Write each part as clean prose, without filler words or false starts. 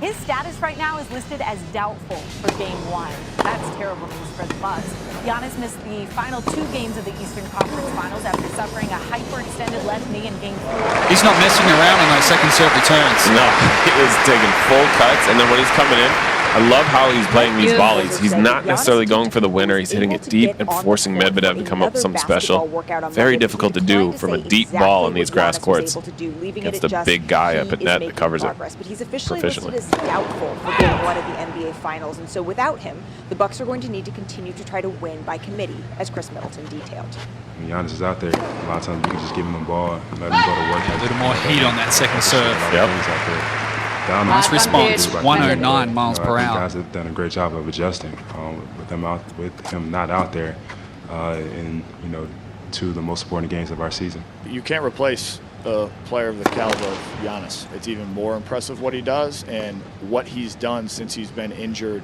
His status right now is listed as doubtful for Game 1. That's terrible news for the Bucks. Giannis missed the final 2 games of the Eastern Conference Finals after suffering a hyperextended left knee in Game 4. He's not messing around on those second serve returns. No, he is taking full cuts, and then when he's coming in, I love how he's playing these volleys. He's not necessarily going for the winner. He's hitting it deep and forcing Medvedev to come up with something special. Very difficult to do from a deep ball on these grass courts. Against a big guy up at net that covers it but he's officially listed as doubtful for Game 1 of the NBA Finals, and so without him, the Bucks are going to need to continue to try to win by committee, as Chris Middleton detailed. When Giannis is out there, a lot of times you can just give him a ball, let him go to work. A little more heat on that second serve. Yep. Nice response, 109 miles per hour. Guys have done a great job of adjusting with him not out there in 2 of the most important games of our season. You can't replace a player of the caliber of Giannis. It's even more impressive what he does and what he's done since he's been injured,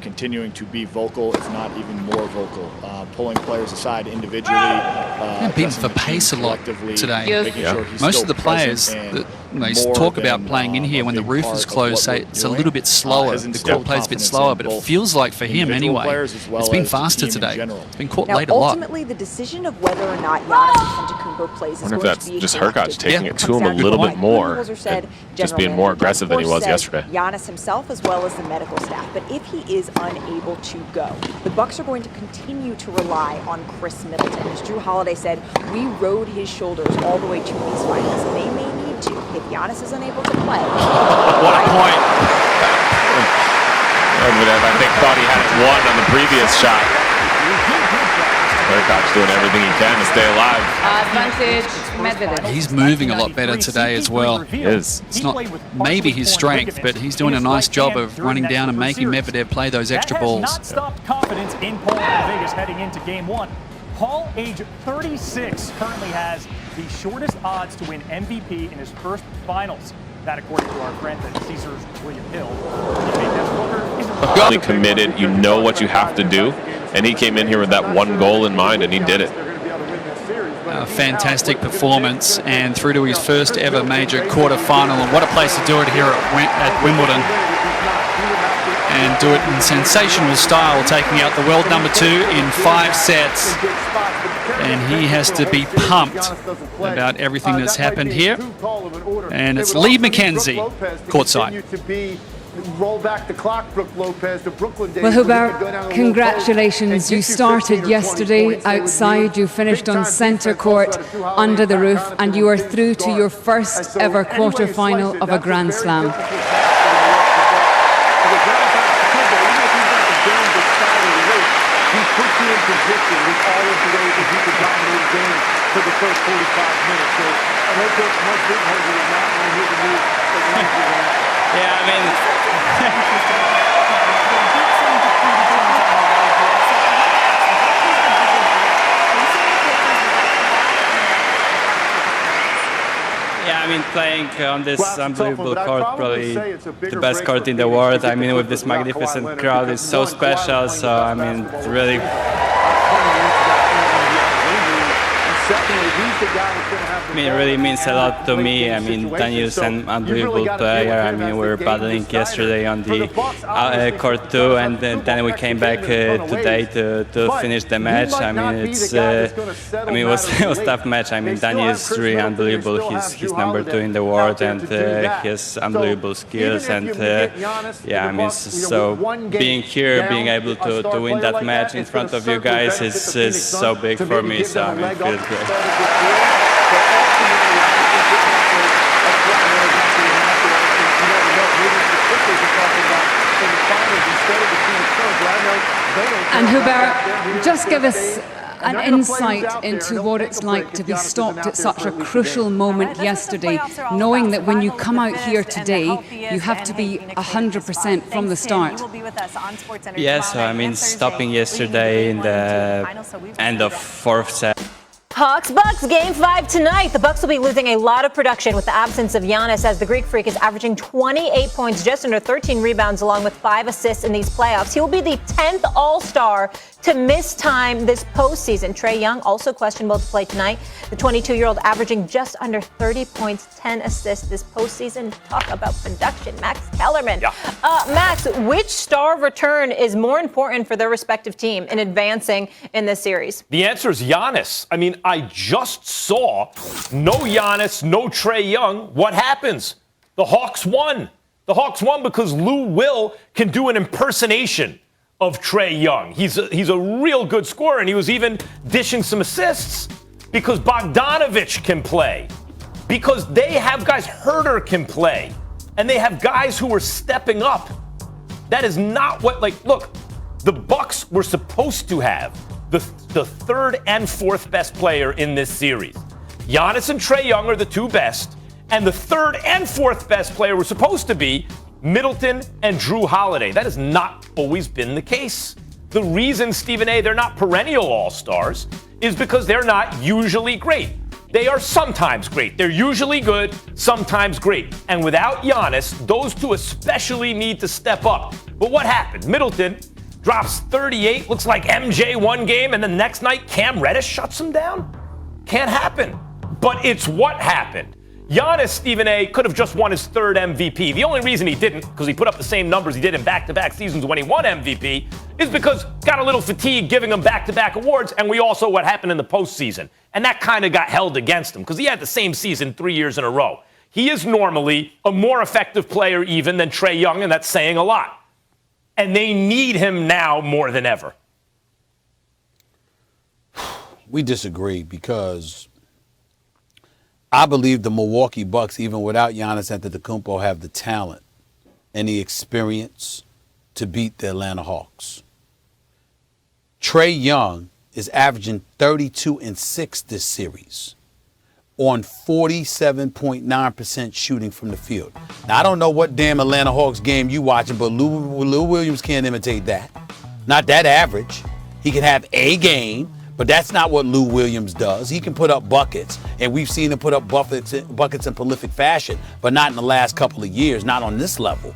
continuing to be vocal, if not even more vocal, pulling players aside individually. Beaten for pace a lot today. Sure most of the players that they talk about playing in here when the roof is closed say it's a little bit slower. The court plays a bit slower, but it feels like for him anyway, it's been faster today. It's been caught late a lot. Ultimately, the decision of whether or not Giannis Antetokounmpo plays is going to be just Hurkacz taking it to him a little bit more, just being more aggressive than he was yesterday. Giannis himself as well as the medical staff, but if he is unable to go, the Bucks are going to continue to rely on Chris Middleton. As Drew Holiday said, we rode his shoulders all the way to these finals. They may need to if Giannis is unable to play. What a point! Medvedev, I think, thought he had it won on the previous shot. Hurkacz doing everything he can to stay alive. Advantage Medvedev. He's moving a lot better today as well. He is. It's not maybe his strength, but he's doing a nice job of running down and making Medvedev play those extra balls. That has not stopped confidence in Paul in Vegas heading into Game 1. Paul, age 36, currently has the shortest odds to win MVP in his first finals. That, according to our friend at Caesars William Hill. Fully committed, you know what you have to do, and he came in here with that one goal in mind, and he did it. A fantastic performance, and through to his first ever major quarter-final, and what a place to do it here at Wimbledon. And do it in sensational style, taking out the world #2 in 5 sets. And he has to be pumped about everything that's happened here. And it's Lee McKenzie, courtside. Well, Hubert, congratulations. You started yesterday outside, you finished on centre court under the roof, and you are through to your first ever quarter-final of a Grand Slam. Position with all of the ways that he could dominate the game for the first 45 minutes. So I hope that Mike Budenholzer is not going to hear the news that Ramsey went. Yeah, I mean... Yeah, I mean, playing on this unbelievable court, probably the best court in the world. I mean, with this magnificent crowd, it's so special. So, I mean, it's really... I mean, it really means a lot to me. I mean, Daniel's an unbelievable player. I mean, we were battling yesterday on the court too, and then we came back today to finish the match. I mean, it's it was a tough match. I mean, Daniel is really unbelievable. He's #2 in the world, and he has unbelievable skills. And yeah, I mean, so being here, being able to win that match in front of you guys is so big for me. So I mean, it feels great. And Hubert, just give us an insight into what it's like to be stopped at such a crucial moment yesterday, knowing that when you come out here today, you have to be 100% from the start. Yeah, so I mean, stopping yesterday in the end of 4th set. Hawks-Bucks Game 5 tonight. The Bucks will be losing a lot of production with the absence of Giannis, as the Greek Freak is averaging 28 points, just under 13 rebounds, along with 5 assists in these playoffs. He will be the 10th All-Star to miss time this postseason. Trae Young also questionable to play tonight. The 22-year-old averaging just under 30 points, 10 assists this postseason. Talk about production. Max Kellerman. Yeah. Max, which star return is more important for their respective team in advancing in this series? The answer is Giannis. I mean, I just saw no Giannis, no Trae Young. What happens? The Hawks won. The Hawks won because Lou Will can do an impersonation of Trae Young. He's a real good scorer, and he was even dishing some assists because Bogdanovich can play, because they have guys. Herter can play, and they have guys who are stepping up. That is not what, look, the Bucks were supposed to have the third and fourth best player in this series. Giannis and Trae Young are the two best, and the third and fourth best player were supposed to be Middleton and Drew Holiday. That has not always been the case. The reason, Stephen A., they're not perennial all-stars is because they're not usually great. They are sometimes great. They're usually good, sometimes great. And without Giannis, those two especially need to step up. But what happened? Middleton drops 38, looks like MJ one game, and the next night Cam Reddish shuts him down? Can't happen. But it's what happened. Giannis, Stephen A., could have just won his third MVP. The only reason he didn't, because he put up the same numbers he did in back-to-back seasons when he won MVP, is because got a little fatigue giving him back-to-back awards, and we also what happened in the postseason. And that kind of got held against him, because he had the same season 3 years in a row. He is normally a more effective player even than Trae Young, and that's saying a lot. And they need him now more than ever. We disagree because I believe the Milwaukee Bucks, even without Giannis Antetokounmpo, have the talent and the experience to beat the Atlanta Hawks. Trae Young is averaging 32 and 6 this series on 47.9% shooting from the field. Now, I don't know what damn Atlanta Hawks game you watching, but Lou Williams can't imitate that. Not that average. He can have a game, but that's not what Lou Williams does. He can put up buckets, and we've seen him put up buckets in prolific fashion, but not in the last couple of years, not on this level.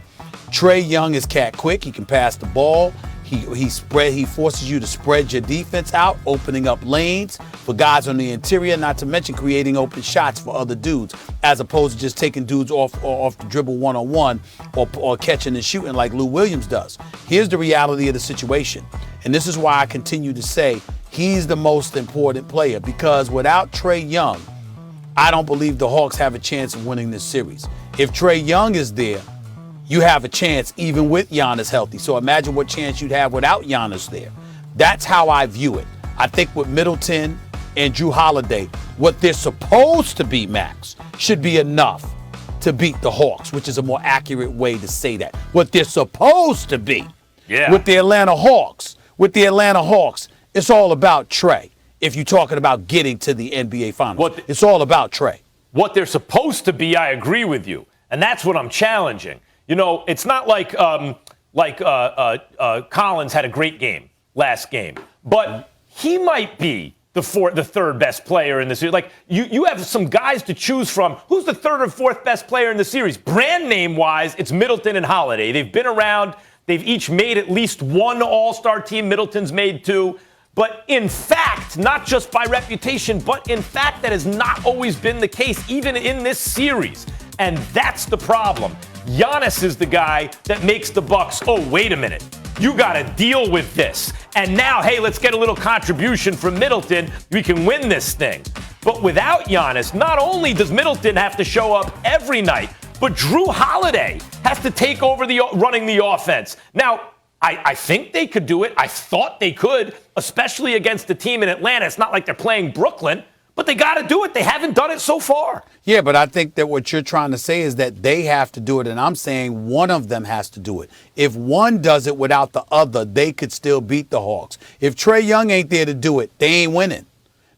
Trae Young is cat quick. He can pass the ball. He forces you to spread your defense out, opening up lanes for guys on the interior, not to mention creating open shots for other dudes, as opposed to just taking dudes off the dribble one-on-one or catching and shooting like Lou Williams does. Here's the reality of the situation, and this is why I continue to say he's the most important player, because without Trae Young, I don't believe the Hawks have a chance of winning this series. If Trae Young is there, you have a chance even with Giannis healthy. So imagine what chance you'd have without Giannis there. That's how I view it. I think with Middleton and Drew Holiday, what they're supposed to be, Max, should be enough to beat the Hawks, which is a more accurate way to say that. What they're supposed to be with the Atlanta Hawks, it's all about Trae. If you're talking about getting to the NBA Finals, it's all about Trae. What they're supposed to be, I agree with you. And that's what I'm challenging. You know, it's not like Collins had a great game last game, but he might be the third best player in the series. Like, you have some guys to choose from. Who's the third or fourth best player in the series? Brand name-wise, it's Middleton and Holiday. They've been around. They've each made at least one all-star team. Middleton's made 2. But in fact, not just by reputation, but in fact, that has not always been the case, even in this series. And that's the problem. Giannis is the guy that makes the Bucks, oh, wait a minute, you got to deal with this. And now, hey, let's get a little contribution from Middleton. We can win this thing. But without Giannis, not only does Middleton have to show up every night, but Drew Holiday has to take over running the offense. Now, I think they could do it. I thought they could, especially against the team in Atlanta. It's not like they're playing Brooklyn. But they got to do it. They haven't done it so far. Yeah, but I think that what you're trying to say is that they have to do it, and I'm saying one of them has to do it. If one does it without the other, they could still beat the Hawks. If Trae Young ain't there to do it, they ain't winning.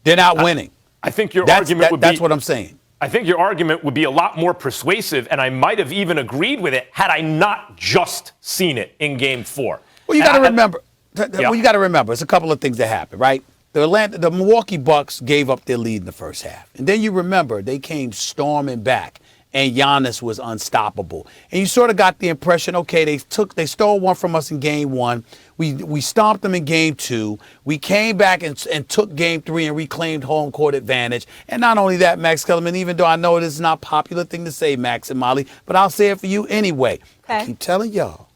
They're not winning. I think your argument would be... That's what I'm saying. I think your argument would be a lot more persuasive, and I might have even agreed with it had I not just seen it in Game 4. Well, you got to remember. Well, you got to remember, it's a couple of things that happen, right? The Milwaukee Bucks gave up their lead in the first half. And then you remember they came storming back, and Giannis was unstoppable. And you sort of got the impression, okay, they stole one from us in game 1. We stomped them in game 2. We came back and took game 3 and reclaimed home court advantage. And not only that, Max Kellerman, even though I know this is not a popular thing to say, Max and Molly, but I'll say it for you anyway. Okay. I keep telling y'all,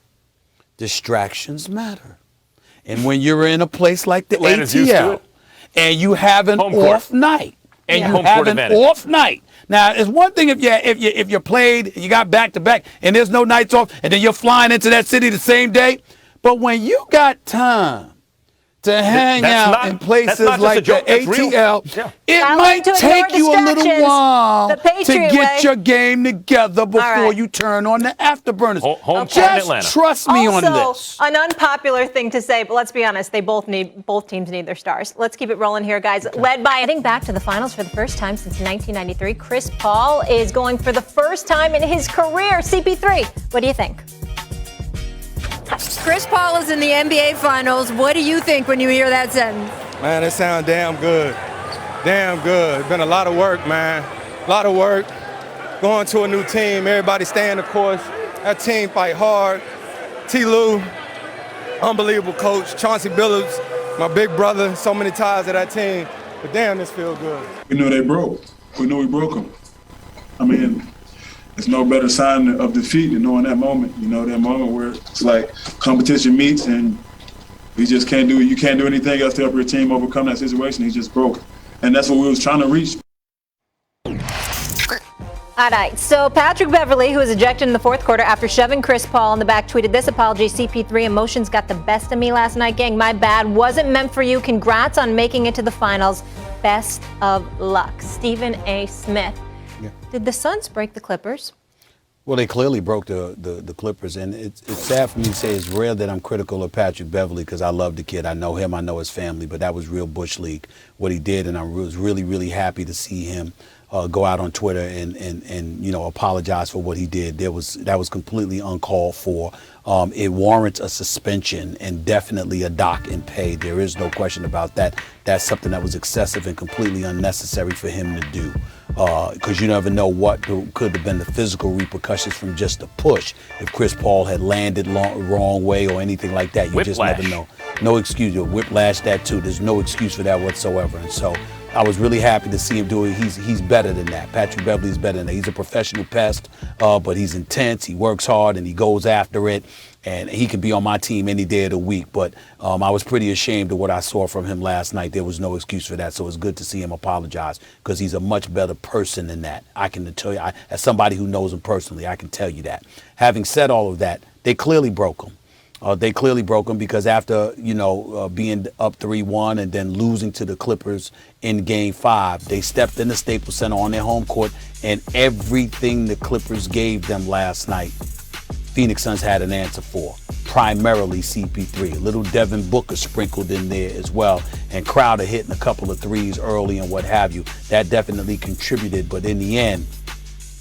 distractions matter. And when you're in a place like the ATL, and you have an off night, Now, it's one thing if you're played, you got back-to-back, and there's no nights off, and then you're flying into that city the same day. But when you got time to hang out in places like the ATL, it might take you a little while to get your game together before you turn on the afterburners. Just trust me on this. Also, an unpopular thing to say, but let's be honest, both teams need their stars. Let's keep it rolling here, guys. Led by heading back to the finals for the first time since 1993, Chris Paul is going for the first time in his career. CP3, what do you think? Chris Paul is in the NBA Finals. What do you think when you hear that sentence? Man, it sounds damn good. Damn good. It's been a lot of work, man. A lot of work. Going to a new team, everybody staying the course. That team fight hard. T. Lue, unbelievable coach. Chauncey Billups, my big brother. So many ties to that team. But damn, this feels good. We knew they broke. We knew we broke them. I mean, it's no better sign of defeat than knowing that moment. You know, that moment where it's like competition meets and you can't do anything else to help your team overcome that situation. He just broke. And that's what we was trying to reach. All right, so Patrick Beverley, who was ejected in the fourth quarter after shoving Chris Paul in the back, tweeted this apology: CP3, emotions got the best of me last night, gang. My bad. Wasn't meant for you. Congrats on making it to the finals. Best of luck. Stephen A. Smith. Yeah. Did the Suns break the Clippers? Well, they clearly broke the Clippers, and it's sad for me to say it's rare that I'm critical of Patrick Beverley because I love the kid. I know him, I know his family, but that was real Bush League, what he did, and I was really, really happy to see him go out on Twitter and apologize for what he did. That was completely uncalled for. It warrants a suspension and definitely a dock and pay. There is no question about that. That's something that was excessive and completely unnecessary for him to do. Because you never know what could have been the physical repercussions from just a push. If Chris Paul had landed wrong way or anything like that, you just never know. No excuse. You'll whiplash that too. There's no excuse for that whatsoever. And so I was really happy to see him do it. He's better than that. Patrick Beverley is better than that. He's a professional pest, but he's intense. He works hard and he goes after it. And he could be on my team any day of the week. But I was pretty ashamed of what I saw from him last night. There was no excuse for that. So it's good to see him apologize because he's a much better person than that. I can tell you, as somebody who knows him personally, I can tell you that. Having said all of that, they clearly broke him. They clearly broke him because after, being up 3-1 and then losing to the Clippers in Game 5, they stepped in the Staples Center on their home court, and everything the Clippers gave them last night, Phoenix Suns had an answer for. Primarily CP3. A little Devin Booker sprinkled in there as well, and Crowder hitting a couple of threes early and what have you. That definitely contributed, but in the end,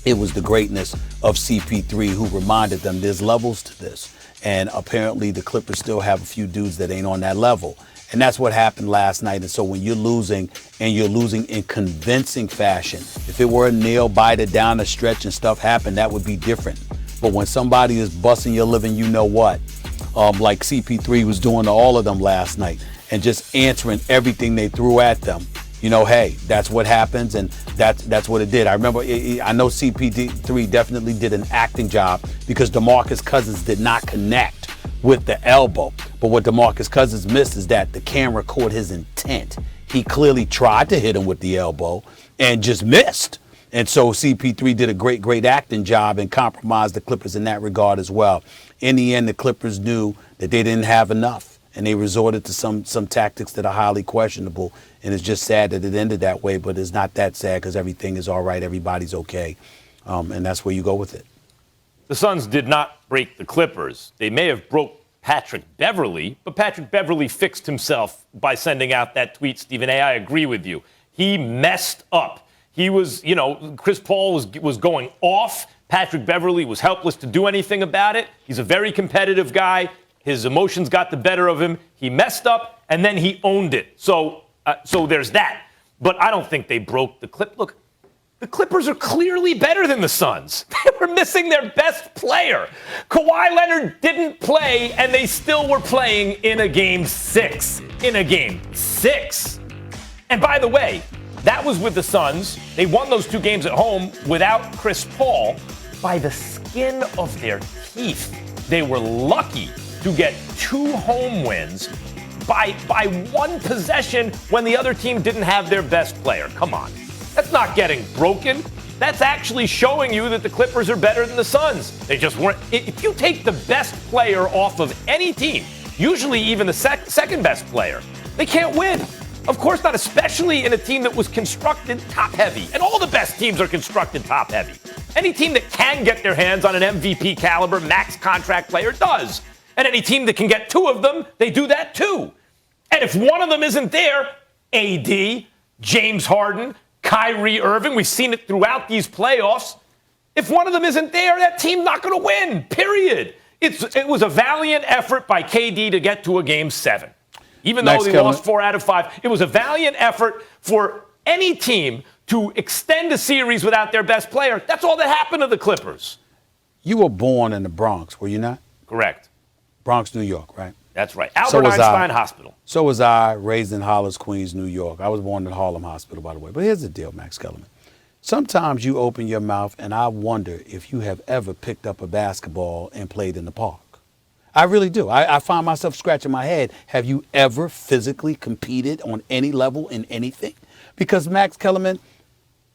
it was the greatness of CP3 who reminded them there's levels to this. And apparently the Clippers still have a few dudes that ain't on that level. And that's what happened last night. And so when you're losing, and you're losing in convincing fashion, if it were a nail biter down the stretch and stuff happened, that would be different. But when somebody is busting your living, you know what, like CP3 was doing to all of them last night and just answering everything they threw at them, hey, that's what happens, and that's what it did. I remember, I know CP3 definitely did an acting job because DeMarcus Cousins did not connect with the elbow. But what DeMarcus Cousins missed is that the camera caught his intent. He clearly tried to hit him with the elbow and just missed. And so CP3 did a great acting job and compromised the Clippers in that regard as well. In the end, the Clippers knew that they didn't have enough, and they resorted to some tactics that are highly questionable. And it's just sad that it ended that way, but it's not that sad because everything is all right. Everybody's okay. And that's where you go with it. The Suns did not break the Clippers. They may have broke Patrick Beverley, but Patrick Beverley fixed himself by sending out that tweet, Stephen A. I agree with you. He messed up. He was, Chris Paul was going off. Patrick Beverley was helpless to do anything about it. He's a very competitive guy. His emotions got the better of him. He messed up, and then he owned it. So So there's that. But I don't think they broke the clip. Look, the Clippers are clearly better than the Suns. They were missing their best player. Kawhi Leonard didn't play, and they still were playing in a game 6. And by the way, that was with the Suns. They won those 2 games at home without Chris Paul by the skin of their teeth. They were lucky to get 2 home wins by 1 possession when the other team didn't have their best player. Come on. That's not getting broken. That's actually showing you that the Clippers are better than the Suns. They just weren't. If you take the best player off of any team, usually even the second best player, they can't win. Of course not, especially in a team that was constructed top-heavy. And all the best teams are constructed top-heavy. Any team that can get their hands on an MVP caliber max contract player does. And any team that can get 2 of them, they do that too. And if one of them isn't there, AD, James Harden, Kyrie Irving, we've seen it throughout these playoffs. If one of them isn't there, that team's not going to win, period. It was a valiant effort by KD to get to a game 7. Even though they lost 4 out of 5, it was a valiant effort for any team to extend a series without their best player. That's all that happened to the Clippers. You were born in the Bronx, were you not? Correct. Bronx, New York, right? That's right. Albert Einstein Hospital. So was I, raised in Hollis, Queens, New York. I was born in Harlem Hospital, by the way. But here's the deal, Max Kellerman. Sometimes you open your mouth, and I wonder if you have ever picked up a basketball and played in the park. I really do. I find myself scratching my head. Have you ever physically competed on any level in anything? Because, Max Kellerman,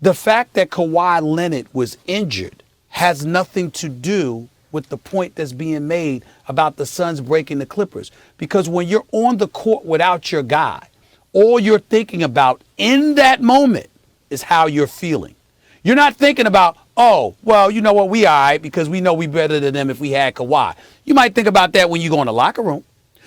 the fact that Kawhi Leonard was injured has nothing to do with the point that's being made about the Suns breaking the Clippers. Because when you're on the court without your guy, all you're thinking about in that moment is how you're feeling. You're not thinking about, oh, well, you know what, we all right because we know we better than them if we had Kawhi. You might think about that when you go in the locker room.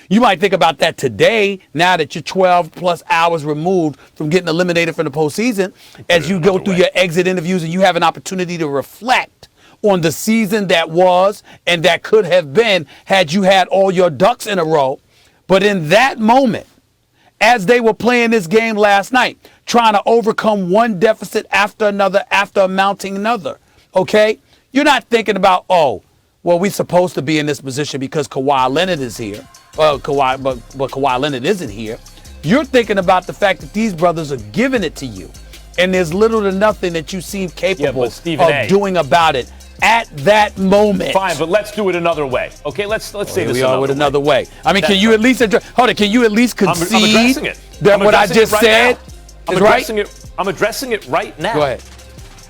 You might think about that today, now that you're 12 plus hours removed from getting eliminated from the postseason, as you go through your exit interviews and you have an opportunity to reflect on the season that was and that could have been had you had all your ducks in a row. But in that moment, as they were playing this game last night, trying to overcome one deficit after another, after mounting another, okay? You're not thinking about, oh, well, we're supposed to be in this position because Kawhi Leonard is here. But Kawhi Leonard isn't here. You're thinking about the fact that these brothers are giving it to you. And there's little to nothing that you seem capable of doing about it at that moment. Fine, but let's do it another way. Okay, let's say this we are with another way. I mean, can you at least can you at least concede I'm addressing it. That what I just said is right? I'm addressing it right now. Go ahead.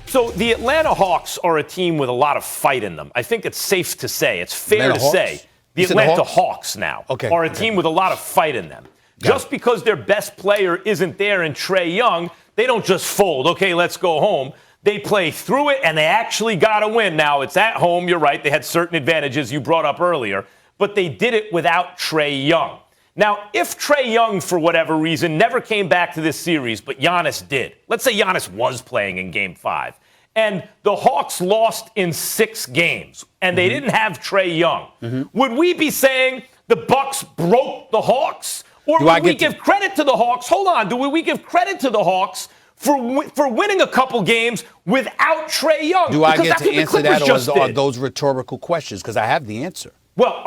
So the Atlanta Hawks are a team with a lot of fight in them. I think it's safe to say, it's fair to say, the Atlanta Hawks now are a team with a lot of fight in them. Just because their best player isn't there in Trae Young, they don't just fold, okay, let's go home. They play through it, and they actually got a win. Now, it's at home, you're right, they had certain advantages you brought up earlier, but they did it without Trae Young. Now, if Trae Young, for whatever reason, never came back to this series, but Giannis did. Let's say Giannis was playing in Game 5, and the Hawks lost in 6 games, and they didn't have Trae Young. Would we be saying the Bucks broke the Hawks? Or would we give credit to the Hawks? Hold on. Do we give credit to the Hawks for winning a couple games without Trae Young? Do I get to answer that, or are those rhetorical questions? Because I have the answer. Well,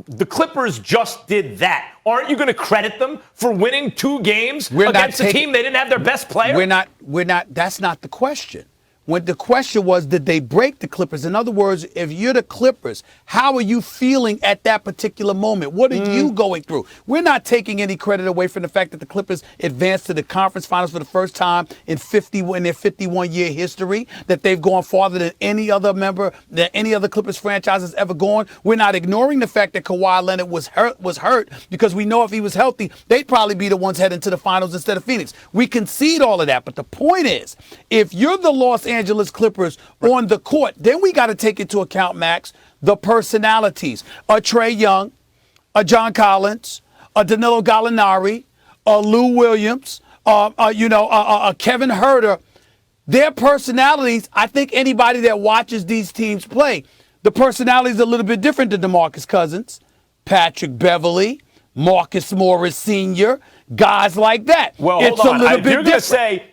the Clippers just did that. Aren't you going to credit them for winning 2 games against a team they didn't have their best player? We're not. That's not the question. When the question was, did they break the Clippers? In other words, if you're the Clippers, how are you feeling at that particular moment? What are you going through? We're not taking any credit away from the fact that the Clippers advanced to the conference finals for the first time in their 51-year history, that they've gone farther than any other Clippers franchise has ever gone. We're not ignoring the fact that Kawhi Leonard was hurt because we know if he was healthy, they'd probably be the ones heading to the finals instead of Phoenix. We concede all of that, but the point is, if you're the Los Angeles Clippers on the court, then we got to take into account, Max, the personalities. A Trae Young, a John Collins, a Danilo Gallinari, a Lou Williams, a Kevin Huerter. Their personalities, I think anybody that watches these teams play, the personalities are a little bit different than DeMarcus Cousins, Patrick Beverley, Marcus Morris Sr., guys like that. Well, it's hold on. a little bit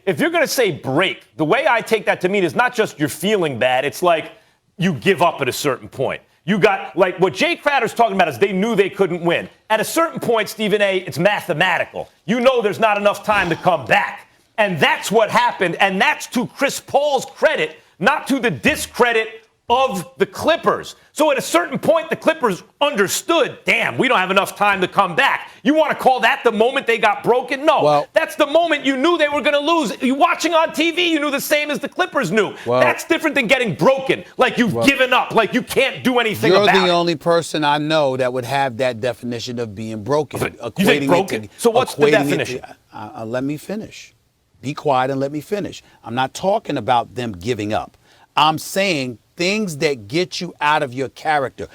If you're going to say break, the way I take that to mean is not just you're feeling bad. It's like you give up at a certain point. You got, like, what Jay Crowder's talking about is they knew they couldn't win. At a certain point, Stephen A., it's mathematical. You know there's not enough time to come back. And that's what happened. And that's to Chris Paul's credit, not to the discredit of the Clippers. So at a certain point, the Clippers understood, damn, we don't have enough time to come back. You want to call that the moment they got broken? No, that's the moment you knew they were going to lose. You watching on TV, you knew the same as the Clippers knew. That's different than getting broken, like you've given up, like you can't do anything about it. You're the only person I know that would have that definition of being broken. You think broken? So what's the definition? Let me finish. Be quiet and let me finish. I'm not talking about them giving up. I'm saying things that get you out of your character.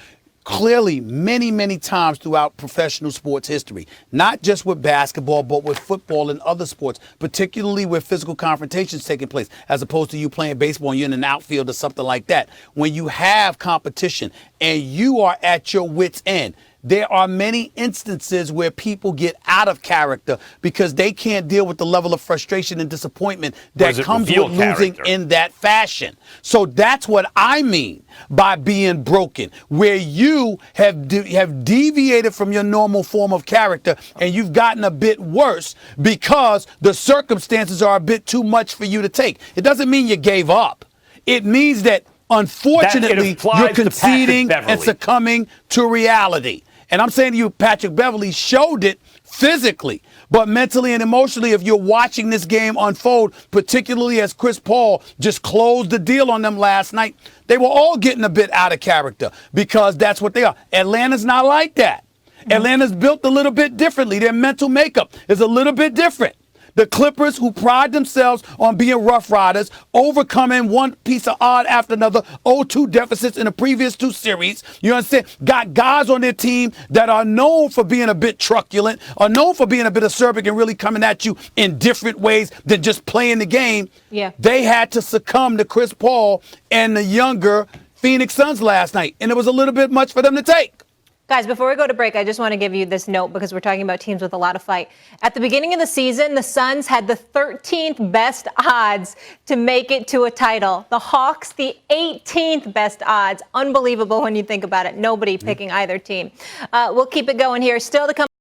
Clearly, many, many times throughout professional sports history, not just with basketball, but with football and other sports, particularly where physical confrontations taking place, as opposed to you playing baseball and you're in an outfield or something like that. When you have competition and you are at your wit's end, there are many instances where people get out of character because they can't deal with the level of frustration and disappointment that comes with losing in that fashion. So that's what I mean by being broken, where you have deviated from your normal form of character and you've gotten a bit worse because the circumstances are a bit too much for you to take. It doesn't mean you gave up. It means that, unfortunately, you're conceding and succumbing to reality. And I'm saying to you, Patrick Beverley showed it physically, but mentally and emotionally, if you're watching this game unfold, particularly as Chris Paul just closed the deal on them last night, they were all getting a bit out of character because that's what they are. Atlanta's not like that. Atlanta's built a little bit differently. Their mental makeup is a little bit different. The Clippers, who pride themselves on being rough riders, overcoming one piece of odd after another, 0-2 deficits in the previous two series, you understand, got guys on their team that are known for being a bit truculent, are known for being a bit acerbic and really coming at you in different ways than just playing the game. Yeah. They had to succumb to Chris Paul and the younger Phoenix Suns last night, and it was a little bit much for them to take. Guys, before we go to break, I just want to give you this note because we're talking about teams with a lot of fight. At the beginning of the season, the Suns had the 13th best odds to make it to a title. The Hawks, the 18th best odds. Unbelievable when you think about it. Nobody picking either team. We'll keep it going here. Still to come.